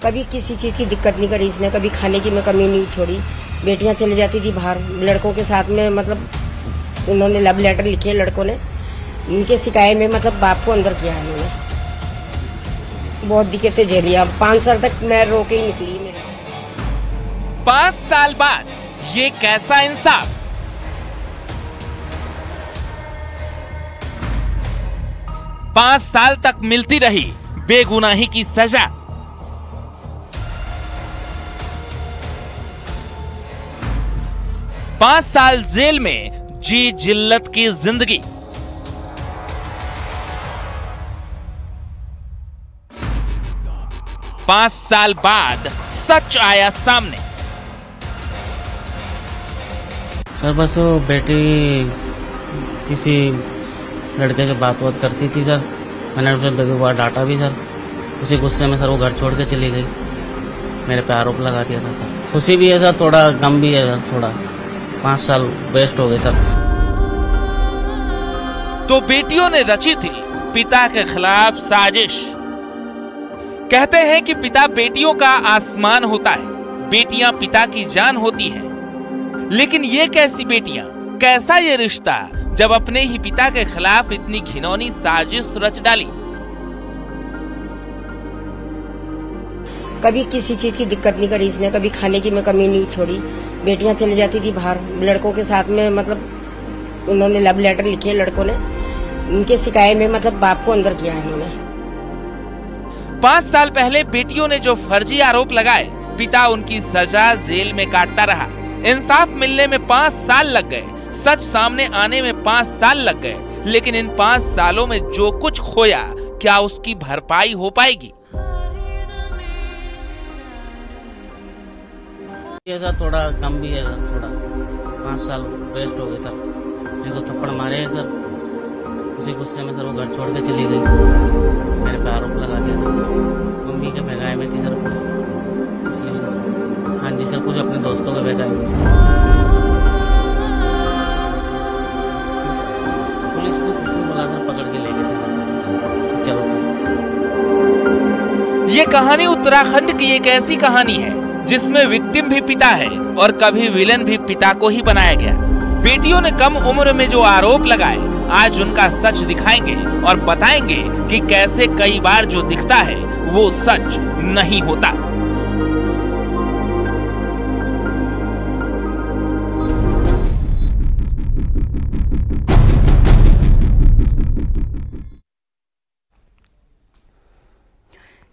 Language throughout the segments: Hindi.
कभी किसी चीज़ की दिक्कत नहीं करी इसने, कभी खाने की में कमी नहीं छोड़ी। बेटियां चली जाती थी बाहर लड़कों के साथ में, मतलब उन्होंने लव लेटर लिखे लड़कों ने, इनके शिकायत में मतलब बाप को अंदर किया है इन्होंने। बहुत दिक्कतें झेली। अब 5 साल तक मैं रो के ही निकली। मेरे 5 साल बाद ये कैसा इंसाफ? पांच साल तक मिलती रही बेगुनाही की सजा। पांच साल जेल में जी जिल्लत की जिंदगी। पांच साल बाद सच आया सामने। सर बस वो बेटी किसी लड़के से बात करती थी सर, मैंने उसे एक बार डांटा भी सर। उसी गुस्से में सर वो घर छोड़ के चली गई, मेरे पे आरोप लगा दिया था सर। खुशी भी है सर, थोड़ा गम भी है सर, थोड़ा 5 साल वेस्ट हो गए सर। तो बेटियों ने रची थी पिता के खिलाफ साजिश। कहते हैं कि पिता बेटियों का आसमान होता है, बेटियां पिता की जान होती हैं। लेकिन ये कैसी बेटियां, कैसा ये रिश्ता जब अपने ही पिता के खिलाफ इतनी घिनौनी साजिश रच डाली। कभी किसी चीज की दिक्कत नहीं करी इसने, कभी खाने की में कमी नहीं छोड़ी। बेटियां चली जाती थी बाहर लड़कों के साथ में, मतलब उन्होंने लव लेटर लिखे लड़कों ने, उनके शिकायत में मतलब बाप को अंदर किया है इन्होंने। 5 साल पहले बेटियों ने जो फर्जी आरोप लगाए, पिता उनकी सजा जेल में काटता रहा। इंसाफ मिलने में 5 साल लग गए, सच सामने आने में 5 साल लग गए। लेकिन इन 5 सालों में जो कुछ खोया, क्या उसकी भरपाई हो पाएगी? ये सर थोड़ा कम भी है सर, थोड़ा 5 साल वेस्ट हो गए सर। एक तो थप्पड़ मारे हैं सर, उसी गुस्से में सर वो घर छोड़ के चली गई, मेरे पे आरोप लगा दिया था सर। मम्मी के बहकाए में थी सर, इसलिए सर। हाँ जी सर, कुछ अपने दोस्तों के बहकाए में थी। पुलिस को कुछ बोला सर, पकड़ के ले गए थे। चलो, ये कहानी उत्तराखंड की एक ऐसी कहानी है जिसमें विक्टिम भी पिता है और कभी विलन भी पिता को ही बनाया गया। बेटियों ने कम उम्र में जो आरोप लगाए, आज उनका सच दिखाएंगे और बताएंगे कि कैसे कई बार जो दिखता है वो सच नहीं होता।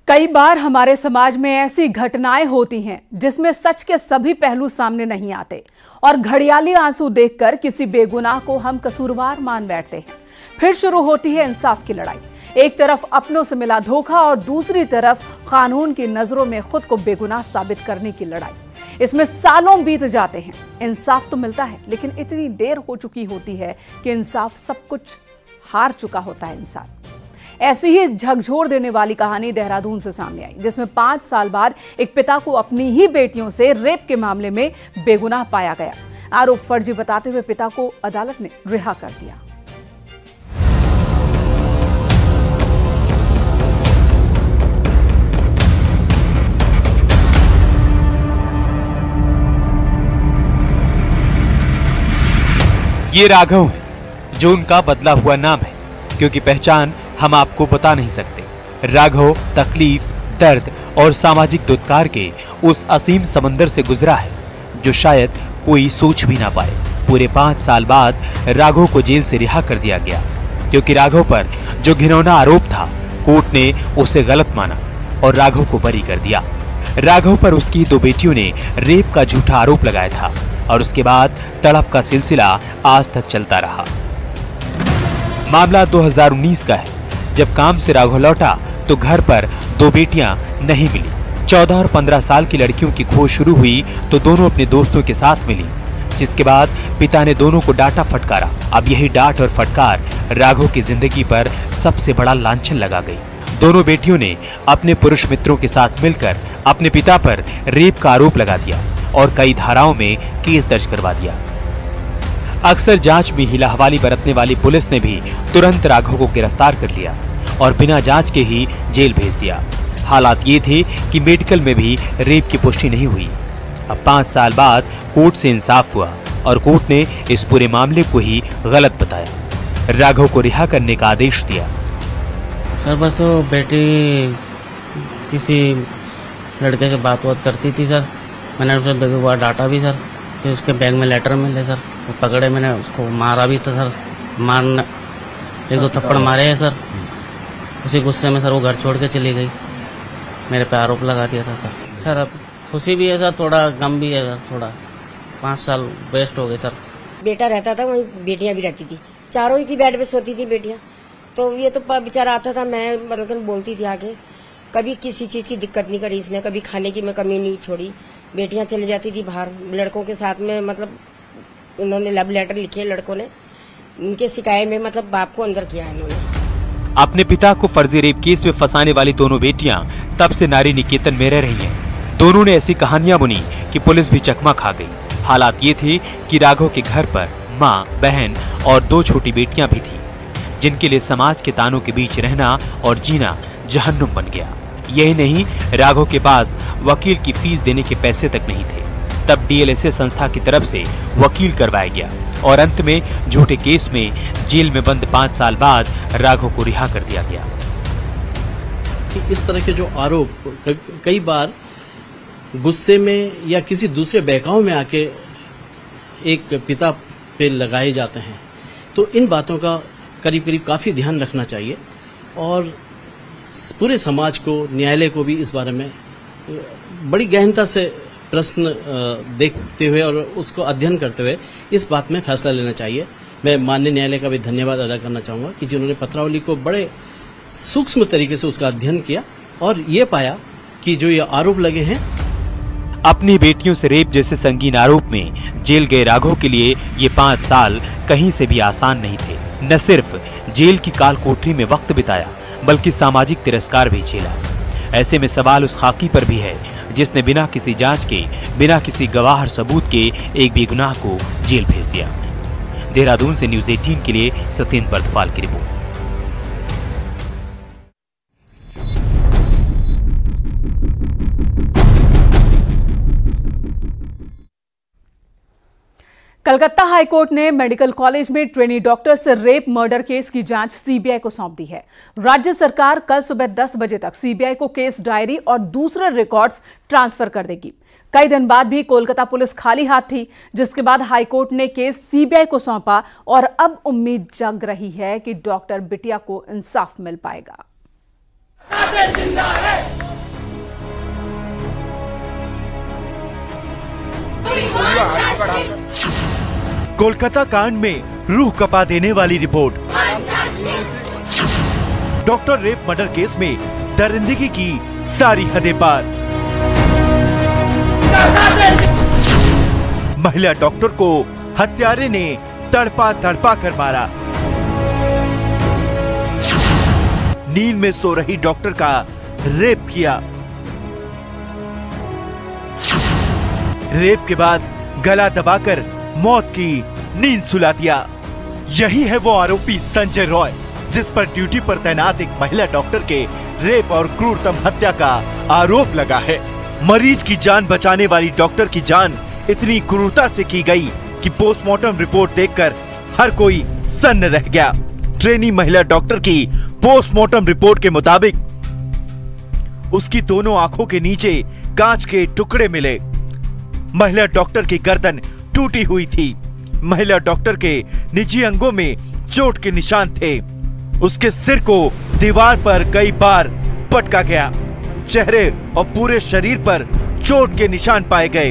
कई बार हमारे समाज में ऐसी घटनाएं होती हैं जिसमें सच के सभी पहलू सामने नहीं आते और घड़ियाली आंसू देखकर किसी बेगुनाह को हम कसूरवार मान बैठते हैं। फिर शुरू होती है इंसाफ की लड़ाई। एक तरफ अपनों से मिला धोखा और दूसरी तरफ कानून की नजरों में खुद को बेगुनाह साबित करने की लड़ाई। इसमें सालों बीत जाते हैं, इंसाफ तो मिलता है लेकिन इतनी देर हो चुकी होती है कि इंसाफ सब कुछ हार चुका होता है इंसान। ऐसी ही झकझोर देने वाली कहानी देहरादून से सामने आई, जिसमें 5 साल बाद एक पिता को अपनी ही बेटियों से रेप के मामले में बेगुनाह पाया गया। आरोप फर्जी बताते हुए पिता को अदालत ने रिहा कर दिया। ये राघव है, जो उनका बदला हुआ नाम है, क्योंकि पहचान हम आपको बता नहीं सकते। राघव तकलीफ, दर्द और सामाजिक दुत्कार के उस असीम समंदर से गुजरा है जो शायद कोई सोच भी ना पाए। पूरे 5 साल बाद राघव को जेल से रिहा कर दिया गया, क्योंकि राघव पर जो घिनौना आरोप था, कोर्ट ने उसे गलत माना और राघव को बरी कर दिया। राघव पर उसकी 2 बेटियों ने रेप का झूठा आरोप लगाया था और उसके बाद तड़प का सिलसिला आज तक चलता रहा। मामला 2019 का है, जब काम से राघव लौटा तो घर पर 2 बेटियां नहीं मिली। 14 और 15 साल की लड़कियों की खोज शुरू हुई तो दोनों अपने दोस्तों के साथ मिली, जिसके बाद पिता ने दोनों को डांटा फटकारा। अब यही डांट और फटकार राघव की जिंदगी पर सबसे बड़ा लांछन लगा गई। दोनों बेटियों ने अपने पुरुष मित्रों के साथ मिलकर अपने पिता पर रेप का आरोप लगा दिया और कई धाराओं में केस दर्ज करवा दिया। अक्सर जांच में हिलाहवाली बरतने वाली पुलिस ने भी तुरंत राघव को गिरफ्तार कर लिया और बिना जांच के ही जेल भेज दिया। हालात ये थे कि मेडिकल में भी रेप की पुष्टि नहीं हुई। अब 5 साल बाद कोर्ट से इंसाफ हुआ और कोर्ट ने इस पूरे मामले को ही गलत बताया। राघव को रिहा करने का आदेश दिया। सर बस वो बेटी किसी लड़के से बात करती थी सर। मैंने उसे 2 बार डांटा भी सर। फिर उसके बैग में लेटर मिले सर, वो पकड़े, मैंने उसको मारा भी था सर। मारना 1-2 थप्पड़ मारे हैं सर। उसी गुस्से में सर वो घर छोड़ के चली गई। मेरे पे आरोप लगा दिया था सर। सर अब खुशी भी है सर, थोड़ा गम भी है सर। थोड़ा 5 साल वेस्ट हो गए सर। बेटा रहता था वहीं, बेटियां भी रहती थी, चारों ही की बेड पे सोती थी बेटियां। तो ये तो बेचारा आता था, मैं मतलब बोलती थी आके, कभी किसी चीज की दिक्कत नहीं करी इसने, कभी खाने की मैं कमी नहीं छोड़ी। बेटियां चली जाती थी बाहर लड़कों के साथ में, मतलब उन्होंने लव लेटर लिखे लड़कों ने, उनके शिकायत में मतलब बाप को अंदर किया है इन्होंने। अपने पिता को फर्जी रेप केस में फंसाने वाली दोनों बेटियां तब से नारी निकेतन में रह रही हैं। दोनों ने ऐसी कहानियां बुनी कि पुलिस भी चकमा खा गई। हालात ये थे कि राघव के घर पर माँ, बहन और 2 छोटी बेटियां भी थी, जिनके लिए समाज के तानों के बीच रहना और जीना जहन्नुम बन गया। यही नहीं, राघव के पास वकील की फीस देने के पैसे तक नहीं थे। तब डीएलएसए संस्था की तरफ से वकील करवाया गया और अंत में झूठे केस में जेल में बंद 5 साल बाद राघव को रिहा कर दिया गया। इस तरह के जो आरोप कई बार गुस्से में या किसी दूसरे बहकाव में आके एक पिता पे लगाए जाते हैं, तो इन बातों का करीब करीब काफी ध्यान रखना चाहिए और पूरे समाज को, न्यायालय को भी इस बारे में बड़ी गहनता से प्रश्न देखते हुए और उसको अध्ययन करते हुए इस बात में फैसला लेना चाहिए। मैं माननीय न्यायालय का भी धन्यवाद अदा करना चाहूंगा कि जिन्होंने पत्रावली को बड़े सूक्ष्म तरीके से उसका अध्ययन किया और ये पाया कि जो ये आरोप लगे हैं, अपनी बेटियों से रेप जैसे संगीन आरोप में जेल गए राघव के लिए ये 5 साल कहीं से भी आसान नहीं थे। न सिर्फ जेल की काल कोठरी में वक्त बिताया, बल्कि सामाजिक तिरस्कार भी झेला। ऐसे में सवाल उस खाकी पर भी है जिसने बिना किसी जांच के, बिना किसी गवाह और सबूत के एक बेगुनाह को जेल भेज दिया। देहरादून से न्यूज़ 18 के लिए सत्येंद्र बर्दवाल की रिपोर्ट। कलकत्ता हाईकोर्ट ने मेडिकल कॉलेज में ट्रेनी डॉक्टर से रेप मर्डर केस की जांच सीबीआई को सौंप दी है। राज्य सरकार कल सुबह 10 बजे तक सीबीआई को केस डायरी और दूसरे रिकॉर्ड्स ट्रांसफर कर देगी। कई दिन बाद भी कोलकाता पुलिस खाली हाथ थी, जिसके बाद हाईकोर्ट ने केस सीबीआई को सौंपा और अब उम्मीद जग रही है कि डॉक्टर बिटिया को इंसाफ मिल पाएगा। कोलकाता कांड में रूह कपा देने वाली report. Doctor rape murder case में दरिंदगी की सारी हदें पार। महिला डॉक्टर को हत्यारे ने तड़पा तड़पा कर मारा। नींद में सो रही डॉक्टर का रेप किया। रेप के बाद गला दबाकर मौत की नींद सुला दिया। यही है वो आरोपी संजय रॉय, जिस पर ड्यूटी पर तैनात एक महिला डॉक्टर के रेप और क्रूरतम हत्या का आरोप लगा है। मरीज की जान बचाने वाली डॉक्टर की जान इतनी क्रूरता से की गई कि पोस्टमार्टम रिपोर्ट देखकर हर कोई सन्न रह गया। ट्रेनी महिला डॉक्टर की पोस्टमार्टम रिपोर्ट के मुताबिक उसकी दोनों आंखों के नीचे कांच के टुकड़े मिले। महिला डॉक्टर की गर्दन टूटी हुई थी। महिला डॉक्टर के निजी अंगों में चोट के निशान थे। उसके सिर को दीवार पर कई बार पटका गया। चेहरे और पूरे शरीर पर चोट के निशान पाए गए।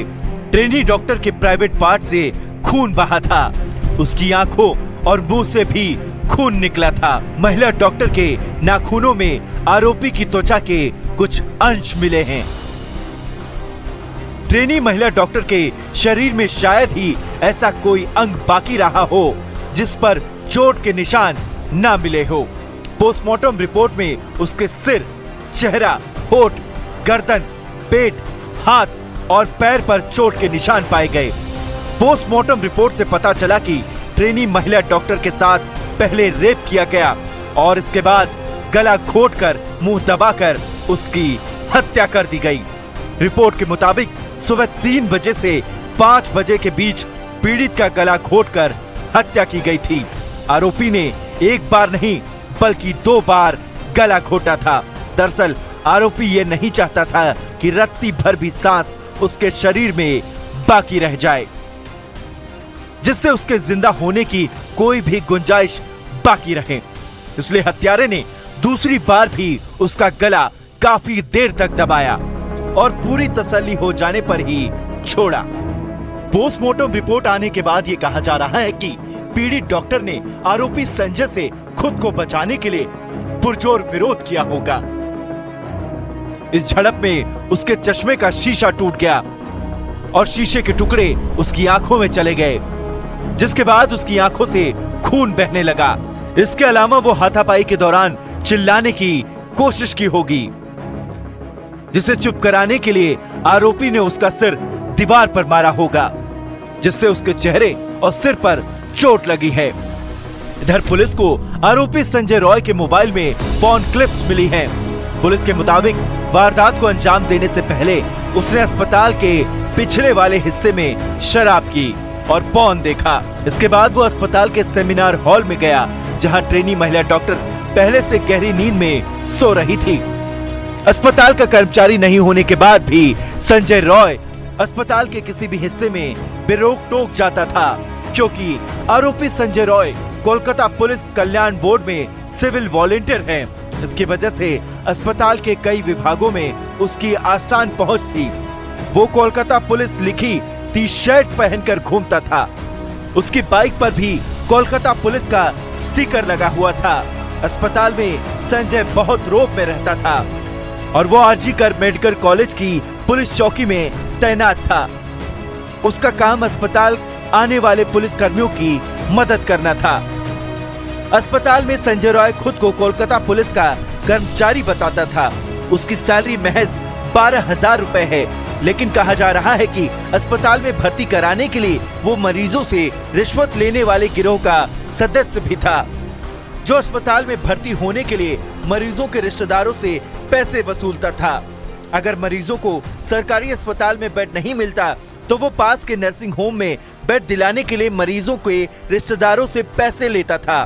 ट्रेनी डॉक्टर के प्राइवेट पार्ट से खून बहा था। उसकी आंखों और मुंह से भी खून निकला था। महिला डॉक्टर के नाखूनों में आरोपी की त्वचा के कुछ अंश मिले हैं। ट्रेनी महिला डॉक्टर के शरीर में शायद ही ऐसा कोई अंग बाकी रहा हो जिस पर चोट के निशान न मिले हो। पोस्टमार्टम रिपोर्ट में उसके सिर, चेहरा, होठ, गर्दन, पेट, हाथ और पैर पर चोट के निशान पाए गए। पोस्टमार्टम रिपोर्ट से पता चला कि ट्रेनी महिला डॉक्टर के साथ पहले रेप किया गया और इसके बाद गला घोंटकर, मुंह दबाकर उसकी हत्या कर दी गई। रिपोर्ट के मुताबिक सुबह 3 बजे से 5 बजे के बीच पीड़ित का गला घोंटकर हत्या की गई थी। आरोपी ने एक बार नहीं बल्कि 2 बार गला घोंटा था। दरअसल आरोपी ये नहीं चाहता था कि रत्ती भर भी सांस उसके शरीर में बाकी रह जाए, जिससे उसके जिंदा होने की कोई भी गुंजाइश बाकी रहे। इसलिए हत्यारे ने दूसरी बार भी उसका गला काफी देर तक दबाया और पूरी तसल्ली हो जाने पर ही छोड़ा। पोस्टमार्टम रिपोर्ट आने के बाद ये कहा जा रहा है कि पीड़ित डॉक्टर ने आरोपी संजय से खुद को बचाने के लिए पुरजोर विरोध किया होगा। इस झड़प में उसके चश्मे का शीशा टूट गया और शीशे के टुकड़े उसकी आंखों में चले गए, जिसके बाद उसकी आंखों से खून बहने लगा। इसके अलावा वो हाथापाई के दौरान चिल्लाने की कोशिश की होगी, जिसे चुप कराने के लिए आरोपी ने उसका सिर दीवार पर मारा होगा, जिससे उसके चेहरे और सिर पर चोट लगी है। इधर पुलिस को आरोपी संजय रॉय के मोबाइल में पॉर्न क्लिप्स मिली हैं। पुलिस के मुताबिक वारदात को अंजाम देने से पहले उसने अस्पताल के पिछले वाले हिस्से में शराब की और पॉर्न देखा। इसके बाद वो अस्पताल के सेमिनार हॉल में गया, जहां ट्रेनी महिला डॉक्टर पहले से गहरी नींद में सो रही थी। अस्पताल का कर्मचारी नहीं होने के बाद भी संजय रॉय अस्पताल के किसी भी हिस्से में बेरोक टोक जाता था, क्योंकि आरोपी संजय रॉय कोलकाता पुलिस कल्याण बोर्ड में सिविल वॉलंटियर है। इसकी वजह से अस्पताल के कई विभागों में उसकी आसान पहुंच थी। वो कोलकाता पुलिस लिखी टी शर्ट पहनकर घूमता था। उसकी बाइक पर भी कोलकाता पुलिस का स्टिकर लगा हुआ था। अस्पताल में संजय बहुत रौब में रहता था और वो आरजी कर मेडिकल कॉलेज की पुलिस चौकी में तैनात था। उसका काम अस्पताल आने वाले पुलिस कर्मियों की मदद करना था। अस्पताल में संजय रॉय खुद को कोलकाता पुलिस का कर्मचारी बताता था। उसकी सैलरी महज 12,000 रुपए है, लेकिन कहा जा रहा है कि अस्पताल में भर्ती कराने के लिए वो मरीजों से रिश्वत लेने वाले गिरोह का सदस्य भी था, जो अस्पताल में भर्ती होने के लिए मरीजों के रिश्तेदारों से पैसे वसूलता था। अगर मरीजों को सरकारी अस्पताल में बेड नहीं मिलता तो वो पास के नर्सिंग होम में बेड दिलाने के लिए मरीजों के रिश्तेदारों से पैसे लेता था।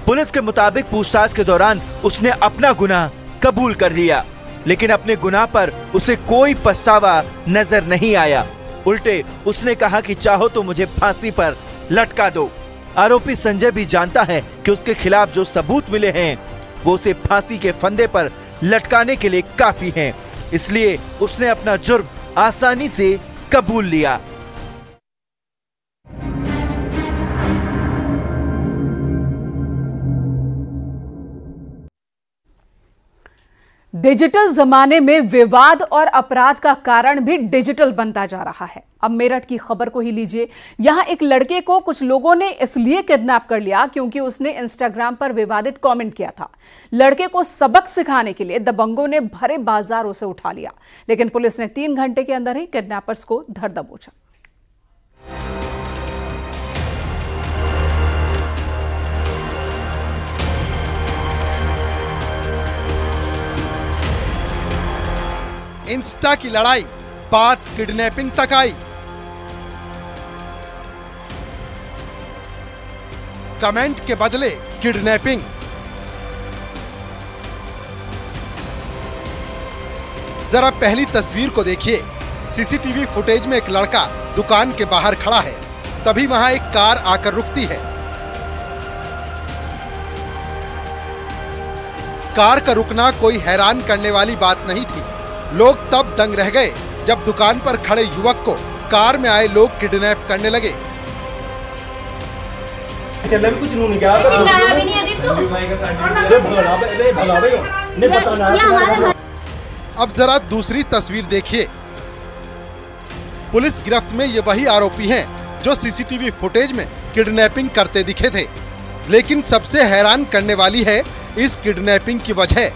पुलिस के मुताबिक पूछताछ के दौरान उसने अपना गुनाह कबूल कर लिया, लेकिन अपने गुनाह पर उसे कोई पछतावा नजर नहीं आया। उल्टे उसने कहा कि चाहो तो मुझे फांसी पर लटका दो। आरोपी संजय भी जानता है कि उसके खिलाफ जो सबूत मिले हैं वो उसे फांसी के फंदे पर लटकाने के लिए काफी हैं। इसलिए उसने अपना जुर्म आसानी से कबूल लिया। डिजिटल जमाने में विवाद और अपराध का कारण भी डिजिटल बनता जा रहा है। अब मेरठ की खबर को ही लीजिए। यहां एक लड़के को कुछ लोगों ने इसलिए किडनैप कर लिया क्योंकि उसने इंस्टाग्राम पर विवादित कमेंट किया था। लड़के को सबक सिखाने के लिए दबंगों ने भरे बाजार उसे उठा लिया, लेकिन पुलिस ने 3 घंटे के अंदर ही किडनैपर्स को धर दबोचा। इंस्टा की लड़ाई बात किडनैपिंग तक आई। कमेंट के बदले किडनैपिंग। जरा पहली तस्वीर को देखिए। सीसीटीवी फुटेज में एक लड़का दुकान के बाहर खड़ा है, तभी वहां एक कार आकर रुकती है। कार का रुकना कोई हैरान करने वाली बात नहीं थी। लोग तब दंग रह गए जब दुकान पर खड़े युवक को कार में आए लोग किडनैप करने लगे। चलना भी कुछ नहीं क्या चिल्लाया भी नहीं अभी तो। अब जरा दूसरी तस्वीर देखिए। पुलिस गिरफ्त में ये वही आरोपी हैं जो सीसीटीवी फुटेज में किडनैपिंग करते दिखे थे, लेकिन सबसे हैरान करने वाली है इस किडनैपिंग की वजह।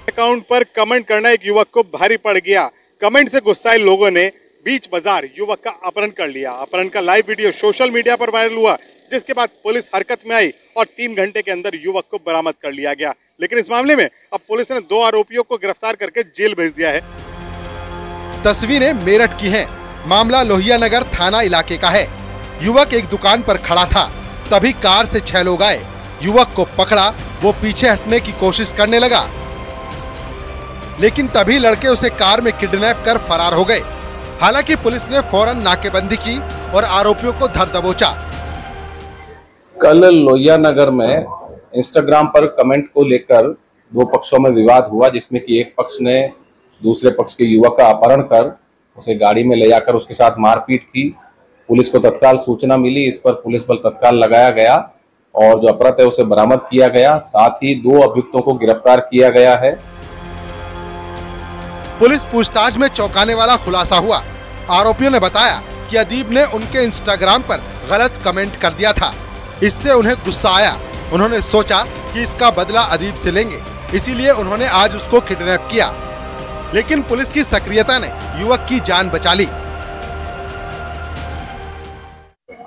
अकाउंट पर कमेंट करना एक युवक को भारी पड़ गया। कमेंट से गुस्साए लोगों ने बीच बाजार युवक का अपहरण कर लिया। अपहरण का लाइव वीडियो सोशल मीडिया पर वायरल हुआ, जिसके बाद पुलिस हरकत में आई और 3 घंटे के अंदर युवक को बरामद कर लिया गया। लेकिन इस मामले में अब पुलिस ने 2 आरोपियों को गिरफ्तार करके जेल भेज दिया है। तस्वीरें मेरठ की हैं। मामला लोहिया नगर थाना इलाके का है। युवक एक दुकान पर खड़ा था, तभी कार से 6 लोग आए, युवक को पकड़ा, वो पीछे हटने की कोशिश करने लगा, लेकिन तभी लड़के उसे कार में किडनैप कर फरार हो गए। हालांकि पुलिस ने फौरन नाकेबंदी की और आरोपियों को धर दबोचा। कल लोहिया नगर में इंस्टाग्राम पर कमेंट को लेकर 2 पक्षों में विवाद हुआ, जिसमें कि एक पक्ष ने दूसरे पक्ष के युवक का अपहरण कर उसे गाड़ी में ले जाकर उसके साथ मारपीट की। पुलिस को तत्काल सूचना मिली, इस पर पुलिस बल तत्काल लगाया गया और जो अपराध है उसे बरामद किया गया। साथ ही 2 अभियुक्तों को गिरफ्तार किया गया है। पुलिस पूछताछ में चौंकाने वाला खुलासा हुआ। आरोपियों ने बताया कि अदीब ने उनके इंस्टाग्राम पर गलत कमेंट कर दिया था। इससे उन्हें गुस्सा आया। उन्होंने सोचा कि इसका बदला अदीब से लेंगे, इसीलिए उन्होंने आज उसको किडनैप किया। लेकिन पुलिस की सक्रियता ने युवक की जान बचा ली।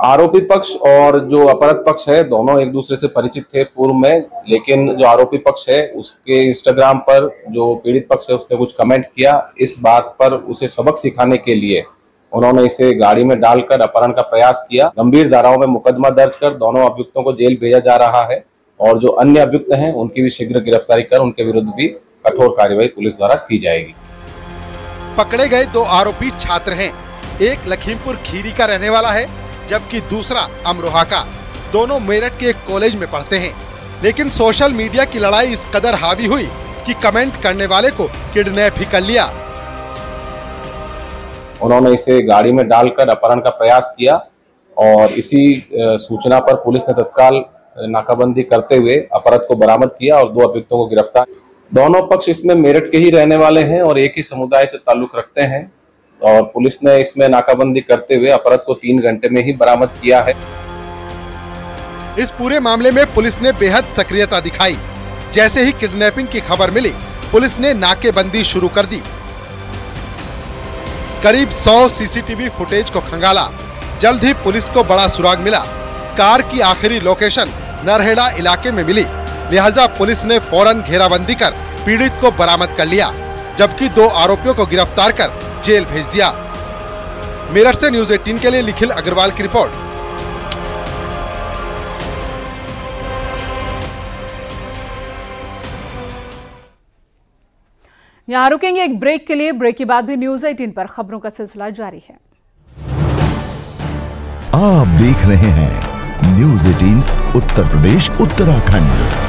आरोपी पक्ष और जो अपराध पक्ष है दोनों एक दूसरे से परिचित थे पूर्व में, लेकिन जो आरोपी पक्ष है उसके इंस्टाग्राम पर जो पीड़ित पक्ष है उसने कुछ कमेंट किया। इस बात पर उसे सबक सिखाने के लिए उन्होंने इसे गाड़ी में डालकर अपहरण का प्रयास किया। गंभीर धाराओं में मुकदमा दर्ज कर दोनों अभियुक्तों को जेल भेजा जा रहा है और जो अन्य अभियुक्त हैं उनकी भी शीघ्र गिरफ्तारी कर उनके विरुद्ध भी कठोर कार्रवाई पुलिस द्वारा की जाएगी। पकड़े गए 2 आरोपी छात्र हैं। एक लखीमपुर खीरी का रहने वाला है, जबकि दूसरा अमरोहा का। दोनों मेरठ के एक कॉलेज में पढ़ते हैं। लेकिन सोशल मीडिया की लड़ाई इस कदर हावी हुई कि कमेंट करने वाले को किडनैप ही कर लिया। उन्होंने इसे गाड़ी में डालकर अपहरण का प्रयास किया और इसी सूचना पर पुलिस ने तत्काल नाकाबंदी करते हुए अपराध को बरामद किया और 2 अभियुक्तों को गिरफ्तार। दोनों पक्ष इसमें मेरठ के ही रहने वाले हैं और एक ही समुदाय से ताल्लुक रखते हैं और पुलिस ने इसमें नाकाबंदी करते हुए अपराध को 3 घंटे में ही बरामद किया है। इस पूरे मामले में पुलिस ने बेहद सक्रियता दिखाई। जैसे ही किडनैपिंग की खबर मिली, पुलिस ने नाकेबंदी शुरू कर दी। करीब 100 सीसीटीवी फुटेज को खंगाला। जल्द ही पुलिस को बड़ा सुराग मिला। कार की आखिरी लोकेशन नरहेड़ा इलाके में मिली, लिहाजा पुलिस ने फौरन घेराबंदी कर पीड़ित को बरामद कर लिया, जबकि 2 आरोपियों को गिरफ्तार कर जेल भेज दिया। मेरठ से न्यूज़ 18 के लिए निखिल अग्रवाल की रिपोर्ट। यहाँ रुकेंगे एक ब्रेक के लिए। ब्रेक के बाद भी न्यूज़ 18 पर खबरों का सिलसिला जारी है। आप देख रहे हैं न्यूज़ 18 उत्तर प्रदेश उत्तराखंड।